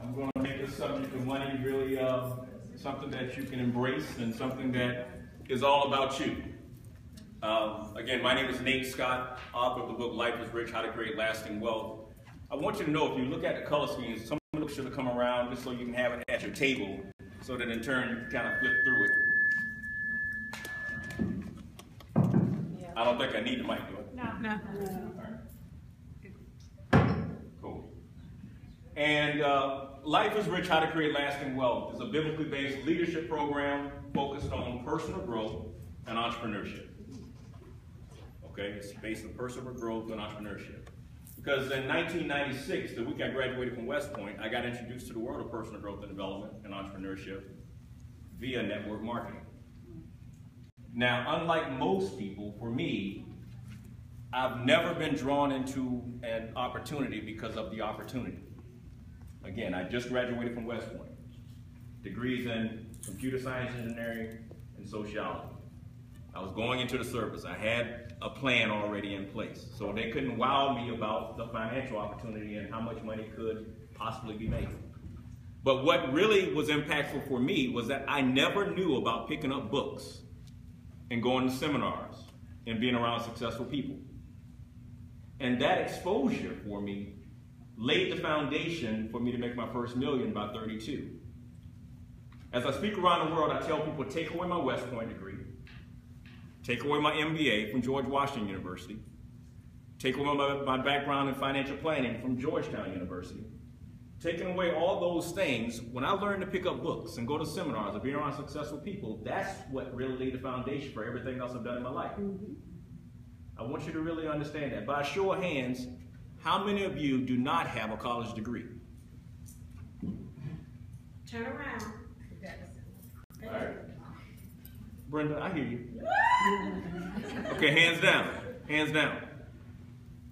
I'm going to make the subject of money really something that you can embrace and something that is all about you. Again, my name is Nate Scott, author of the book Life is Rich, How to Create Lasting Wealth. I want you to know, if you look at the color schemes, some of them should have come around just so you can have it at your table, so that in turn you can kind of flip through it. Yeah. I don't think I need the mic, do I? No. All right. Cool. And Life is Rich, How to Create Lasting Wealth is a biblically based leadership program focused on personal growth and entrepreneurship. Okay, it's based on personal growth and entrepreneurship. Because in 1996, the week I graduated from West Point, I got introduced to the world of personal growth and development and entrepreneurship via network marketing. Now, unlike most people, for me, I've never been drawn into an opportunity because of the opportunity. Again, I just graduated from West Point. Degrees in computer science, engineering, and sociology. I was going into the service. I had a plan already in place. So they couldn't wow me about the financial opportunity and how much money could possibly be made. But what really was impactful for me was that I never knew about picking up books and going to seminars and being around successful people. And that exposure for me laid the foundation for me to make my first million by 32. As I speak around the world, I tell people, take away my West Point degree, take away my MBA from George Washington University, take away my background in financial planning from Georgetown University, taking away all those things. When I learned to pick up books and go to seminars and be around successful people, that's what really laid the foundation for everything else I've done in my life. I want you to really understand that. By a show of hands, how many of you do not have a college degree? Turn around. All right. Brenda, I hear you. Okay, hands down. Hands down.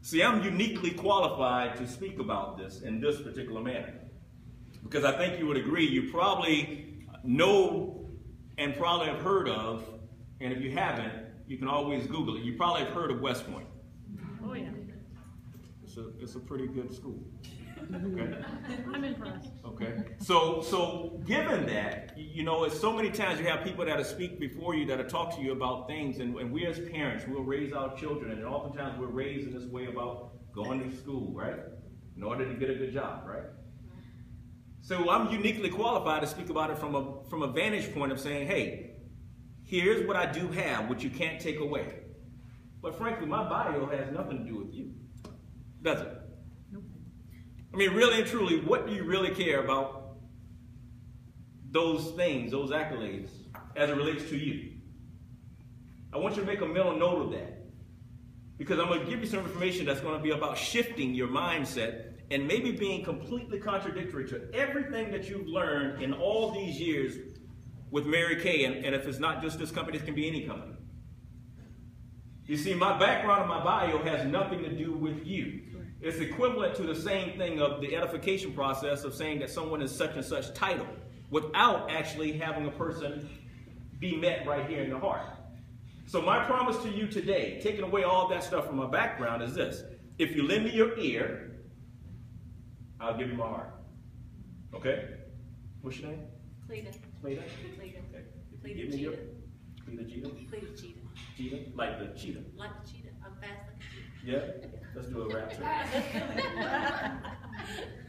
See, I'm uniquely qualified to speak about this in this particular manner. Because I think you would agree, you probably know and probably have heard of, and if you haven't, you can always Google it. You probably have heard of West Point. Oh, yeah. It's a pretty good school. Okay. I'm impressed. Okay. So given that, you know, it's so many times you have people that speak before you, that talk to you about things, and we as parents, we'll raise our children, and oftentimes we're raised in this way about going to school, right? In order to get a good job, right? So I'm uniquely qualified to speak about it from a vantage point of saying, hey, here's what I do have, which you can't take away. But frankly, my bio has nothing to do with you, does it? I mean, really and truly, what do you really care about those things, those accolades, as it relates to you? I want you to make a mental note of that. Because I'm going to give you some information that's going to be about shifting your mindset and maybe being completely contradictory to everything that you've learned in all these years with Mary Kay. And if it's not just this company, it can be any company. You see, my background and my bio has nothing to do with you. It's equivalent to the same thing of the edification process of saying that someone is such and such title without actually having a person be met right here in the heart. So my promise to you today, taking away all that stuff from my background, is this. If you lend me your ear, I'll give you my heart. Okay? What's your name? Cleta. Cleta? Cleta. Okay. Cleta Give me your... Cheetah. Cleta Cheetah? Cleta Cheetah. Cheetah? Like the cheetah? Like the cheetah. I'm fast like a cheetah. Yeah? Let's do a rap too.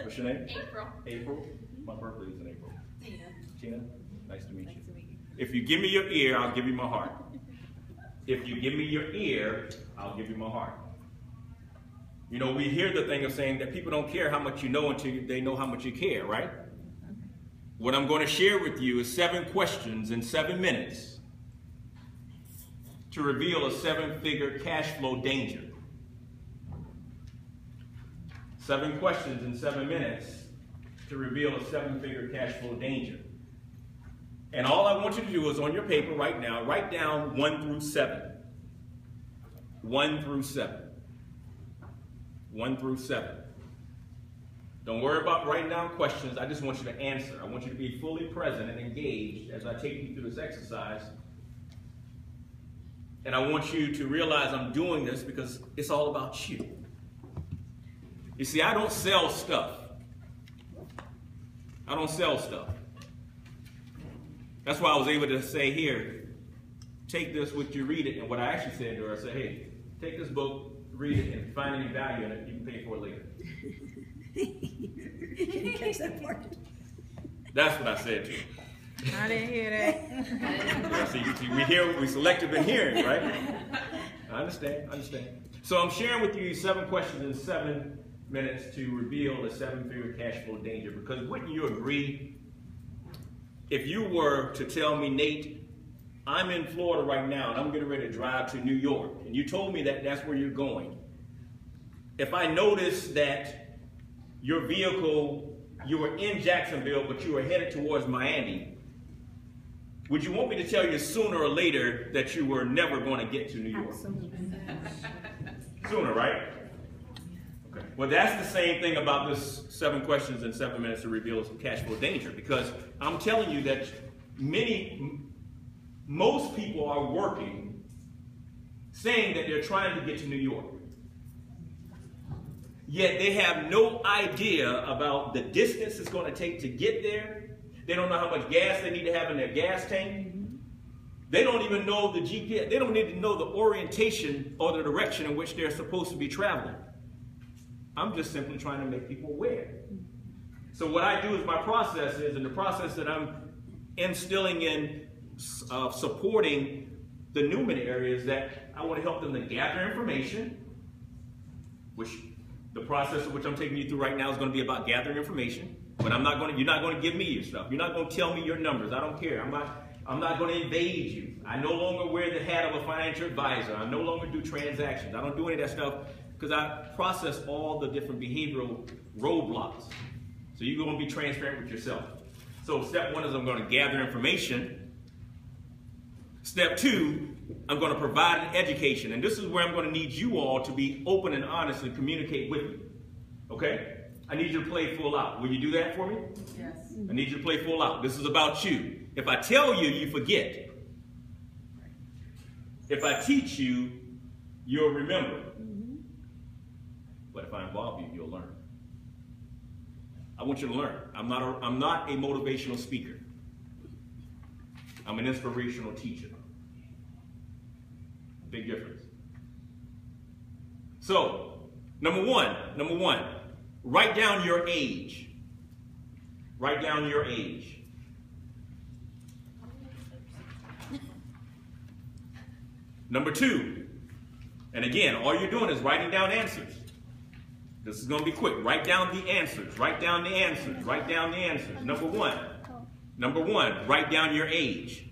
What's your name? April. April? My birthday is in April. Tina. Tina? Nice to meet you. Nice to meet you. If you give me your ear, I'll give you my heart. If you give me your ear, I'll give you my heart. You know, we hear the thing of saying that people don't care how much you know until they know how much you care, right? What I'm going to share with you is 7 questions in 7 minutes to reveal a 7-figure cash flow danger. 7 questions in 7 minutes to reveal a 7-figure cash flow danger. And all I want you to do is on your paper right now, write down 1 through 7. 1 through 7. 1 through 7. Don't worry about writing down questions. I just want you to answer. I want you to be fully present and engaged as I take you through this exercise. And I want you to realize I'm doing this because it's all about you. You see, I don't sell stuff. I don't sell stuff. That's why I was able to say, here, take this with you, read it. And what I actually said to her, I said, hey, take this book, read it, and if you find any value in it, you can pay for it later. Didn't catch that part. That's what I said to her. I didn't hear that. Yeah, see, we selective in hearing, right? I understand. So I'm sharing with you 7 questions in 7 minutes to reveal the 7-figure cash flow danger. Because wouldn't you agree, if you were to tell me, Nate, I'm in Florida right now and I'm getting ready to drive to New York, and you told me that that's where you're going. If I noticed that your vehicle, you were in Jacksonville, but you were headed towards Miami, would you want me to tell you sooner or later that you were never going to get to New York? Sooner, right? Okay. Well, that's the same thing about this 7 questions in 7 minutes to reveal some cash flow danger, because I'm telling you that most people are working saying that they're trying to get to New York. Yet they have no idea about the distance it's going to take to get there. They don't know how much gas they need to have in their gas tank. They don't even know the GPS. They don't need to know the orientation or the direction in which they're supposed to be traveling. I'm just simply trying to make people aware. So what I do is my process is, and the process that I'm instilling in supporting the Newman area is that I want to help them to gather information, which the process of which I'm taking you through right now is going to be about gathering information. But you're not going to give me your stuff. You're not going to tell me your numbers. I don't care. I'm not going to invade you. I no longer wear the hat of a financial advisor. I no longer do transactions. I don't do any of that stuff because I process all the different behavioral roadblocks. So you're going to be transparent with yourself. So step 1 is I'm going to gather information. Step 2, I'm going to provide an education. And this is where I'm going to need you all to be open and honest and communicate with me. Okay? I need you to play full out. Will you do that for me? Yes. I need you to play full out. This is about you. If I tell you, you forget. If I teach you, you'll remember. But if I involve you, you'll learn. I want you to learn. I'm not a motivational speaker. I'm an inspirational teacher. Big difference. So, number one, write down your age. Write down your age. Number 2, and again, all you're doing is writing down answers. This is going to be quick. Write down the answers. Write down the answers. Write down the answers. Number one, write down your age.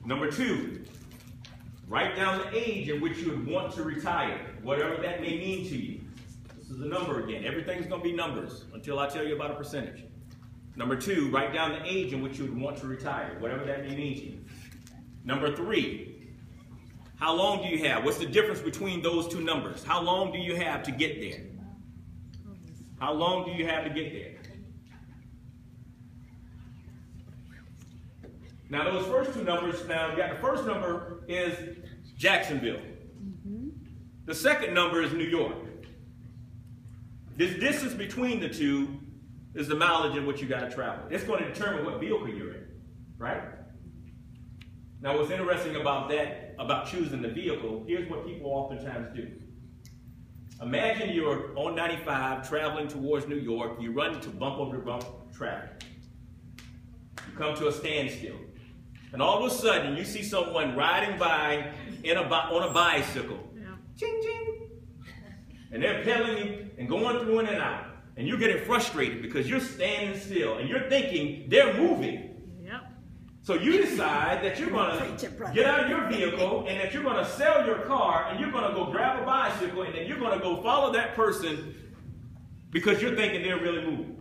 Number 2, write down the age in which you would want to retire, whatever that may mean to you. This is a number again. Everything's going to be numbers until I tell you about a percentage. Number 2, write down the age in which you would want to retire, whatever that may mean to you. Number 3, how long do you have? What's the difference between those 2 numbers? How long do you have to get there? How long do you have to get there? Now those first 2 numbers, the first number is Jacksonville. The second number is New York. This distance between the 2 is the mileage in which you got to travel. It's going to determine what vehicle you're in, right? Now what's interesting about that, about choosing the vehicle, here's what people oftentimes do. Imagine you're on 95 traveling towards New York, you run into bump-over-bump traffic. You come to a standstill. And all of a sudden, you see someone riding by on a bicycle. Yeah. Ching, ching. And they're pedaling and going through in and out. And you're getting frustrated because you're standing still and you're thinking they're moving. Yep. So you decide that you're going to get out of your vehicle and that you're going to sell your car and you're going to go grab a bicycle and then you're going to go follow that person because you're thinking they're really moving.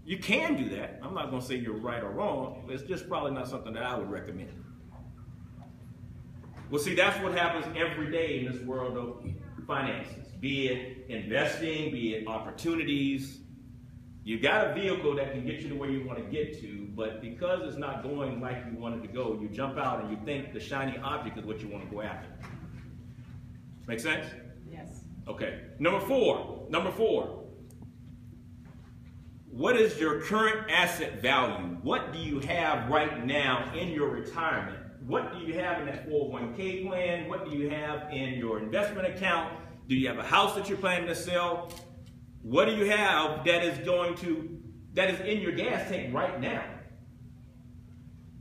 You can do that. I'm not going to say you're right or wrong. It's just probably not something that I would recommend. Well, see, that's what happens every day in this world of finances. Be it investing, be it opportunities. You got a vehicle that can get you to where you want to get to, but because it's not going like you wanted to go, you jump out and you think the shiny object is what you want to go after. Make sense? Yes. Okay. Number four. What is your current asset value? What do you have right now in your retirement? What do you have in that 401k plan? What do you have in your investment account? Do you have a house that you're planning to sell? What do you have that is in your gas tank right now?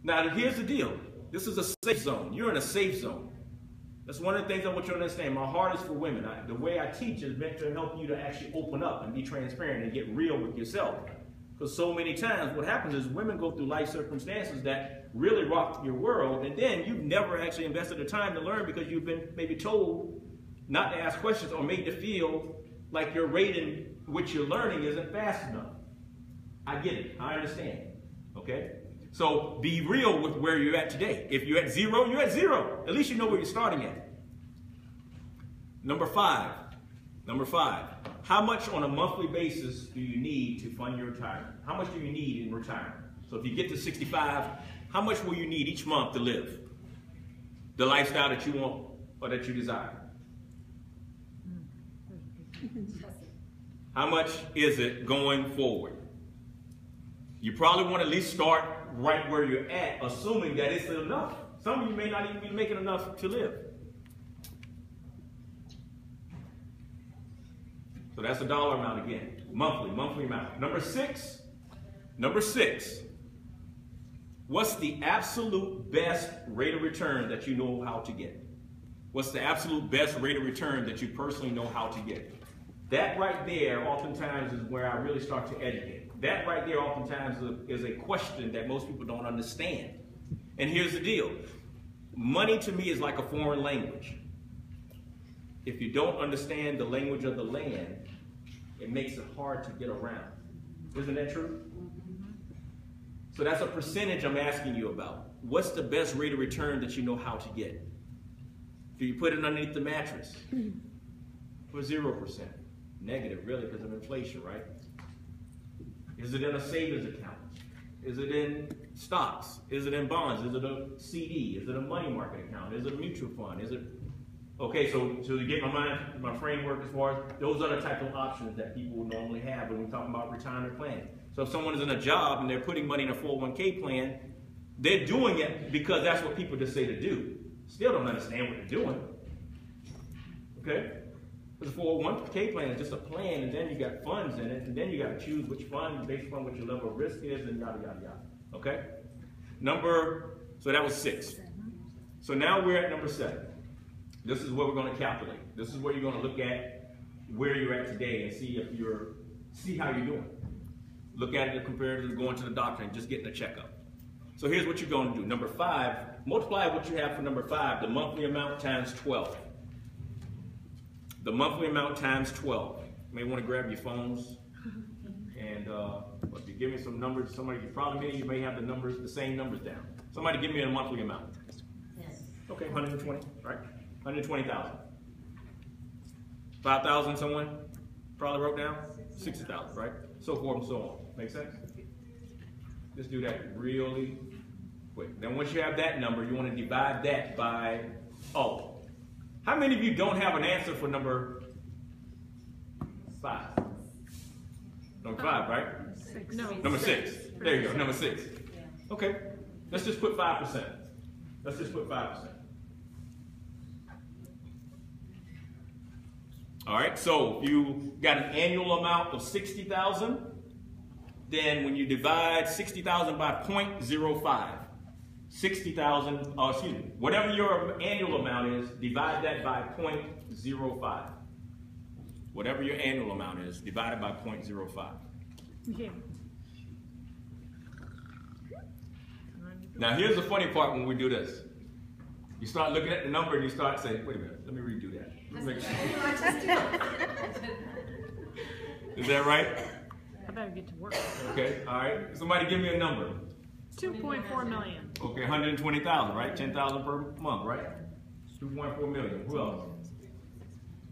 Now, here's the deal. This is a safe zone. You're in a safe zone. That's one of the things I want you to understand. My heart is for women. The way I teach is meant to help you to actually open up and be transparent and get real with yourself. Because so many times what happens is women go through life circumstances that really rock your world, and then you've never actually invested the time to learn because you've been maybe told not to ask questions or made to feel like your rate in which you're learning isn't fast enough. I get it. I understand. Okay? So be real with where you're at today. If you're at zero, you're at zero. At least you know where you're starting at. Number five. How much on a monthly basis do you need to fund your retirement? How much do you need in retirement? So if you get to 65, how much will you need each month to live the lifestyle that you want or that you desire? How much is it going forward? You probably want to at least start right where you're at, assuming that it's enough. Some of you may not even be making enough to live. So that's a dollar amount again. Monthly amount. Number six. What's the absolute best rate of return that you know how to get? What's the absolute best rate of return that you personally know how to get? That right there oftentimes is where I really start to educate. That right there oftentimes is a question that most people don't understand. And here's the deal. Money to me is like a foreign language. If you don't understand the language of the land, it makes it hard to get around. Isn't that true? So that's a percentage I'm asking you about. What's the best rate of return that you know how to get? Do you put it underneath the mattress? For 0%. Negative, really, because of inflation, right? Is it in a savings account? Is it in stocks? Is it in bonds? Is it a CD? Is it a money market account? Is it a mutual fund? Is it... Okay, so to get my framework as far as those are the type of options that people will normally have when we talk about retirement planning. So if someone is in a job and they're putting money in a 401k plan, they're doing it because that's what people just say to do. Still don't understand what they're doing. Okay? Because a 401k plan is just a plan, and then you got funds in it, and then you got to choose which fund based upon what your level of risk is, and yada, yada, yada. Okay? So that was 6. So now we're at number 7. This is what we're going to calculate. This is where you're going to look at where you're at today and see how you're doing. Look at it compared to going to the doctor and just getting a checkup. So here's what you're going to do. Number 5, multiply what you have for number 5, the monthly amount times 12. The monthly amount times 12. You may want to grab your phones and if you give me some numbers, you may have the same numbers down. Somebody give me a monthly amount. Yes. Okay, 120, right? 120,000. 5,000 someone probably wrote down? 60,000, right? So forth and so on. Make sense? Just do that really quick. Then once you have that number, you want to divide that by, how many of you don't have an answer for number 5? Number 5, right? 6. No. Number 6. There you go, number 6. Okay, let's just put 5%. Let's just put 5%. All right, so you got an annual amount of 60,000. Then when you divide 60,000 by 0.05, 60,000, whatever your annual amount is, divide that by 0.05. Whatever your annual amount is, divided by 0.05. Yeah. Now here's the funny part when we do this. You start looking at the number and you start saying, wait a minute, let me redo that. Make sure. Is that right? I better get to work. Okay, all right. Somebody give me a number. 2.4 million. Okay, 120,000, right? 10,000 per month, right? 2.4 million. Who else?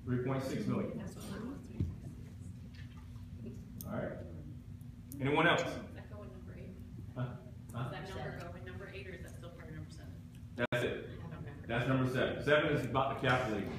3.6 million. All right. Anyone else? Does that go with number 8? Huh? Does that number go with number 8, or is that still part of number 7? That's it. Okay. That's number 7. 7 is about the calculating.